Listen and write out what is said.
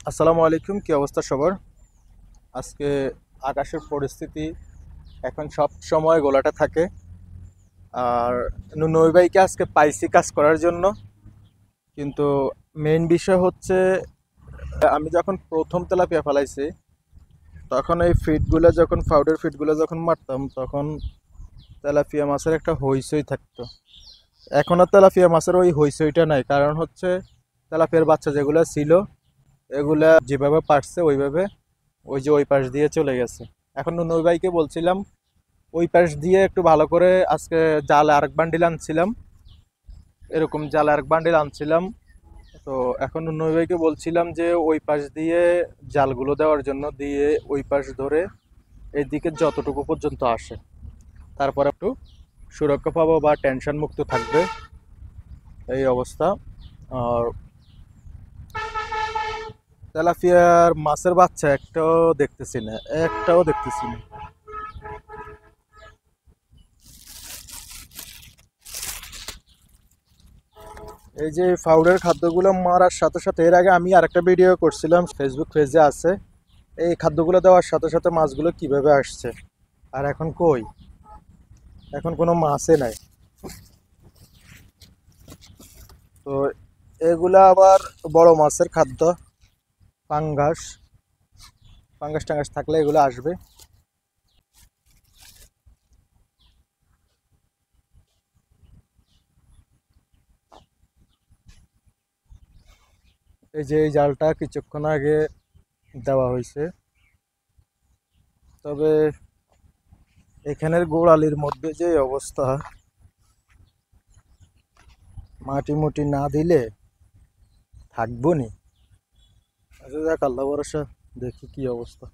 আসসালামু আলাইকুম, কি অবস্থা সবার? আজকে আকাশের পরিস্থিতি এখন সব সময় গোলাটা থাকে। আর নুনই ভাইকে আজকে পাইছি কাজ করার জন্য, কিন্তু মেইন বিষয় হচ্ছে আমি যখন প্রথম তেলাপিয়া ফেলাইছি তখন এই ফিডগুলো যখন পাউডার ফিডগুলো যখন মারতাম তখন তেলাপিয়া মাছের একটা হইচই থাকতো। এখন আর তেলাপিয়া মাছের ওই হইচইটা নাই, কারণ হচ্ছে তেলাপিয়ার বাচ্চা যেগুলো ছিল এগুলা যেভাবে পারছে ওইভাবে ওই যে ওই পাশ দিয়ে চলে গেছে। এখন নুনই ভাইকে বলছিলাম ওই পাশ দিয়ে একটু ভালো করে আজকে জাল আরেক বান্ডিল আনছিলাম, এরকম জাল আরেক বান্ডিল আনছিলাম। তো এখন নুনই ভাইকে বলছিলাম যে ওই পাশ দিয়ে জালগুলো দেওয়ার জন্য, দিয়ে ওই পাশ ধরে এইদিকে যতটুকু পর্যন্ত আসে তারপর একটু সুরক্ষা পাবো বা টেনশন মুক্ত থাকবে, এই অবস্থা। আর তেলাপিয়ার মাছের বাচ্চা একটাও দেখতেছি না, একটাও দেখতেছি না। এই যে পাউডার খাদ্যগুলো মারার সাথে সাথে এর আগে আমি আরেকটা ভিডিও করছিলাম, ফেসবুক পেজে আছে। এই খাদ্যগুলো দেওয়ার সাথে সাথে মাছগুলো কিভাবে আসছে, আর এখন কই, এখন কোনো মাছই নাই। তো এগুলা আবার বড় মাছের খাদ্য, পাঙ্গাস পাঙ্গাস টাঙ্গাস থাকলে এগুলো আসবে। এই যে এই জালটা কিছুক্ষণ আগে দেওয়া হয়েছে, তবে এখানের গোড়ালির মধ্যে যে অবস্থা, মাটি মুটি না দিলে থাকবো নি। আচ্ছা, যাক আল্লাহ ভরসা, দেখি কি অবস্থা।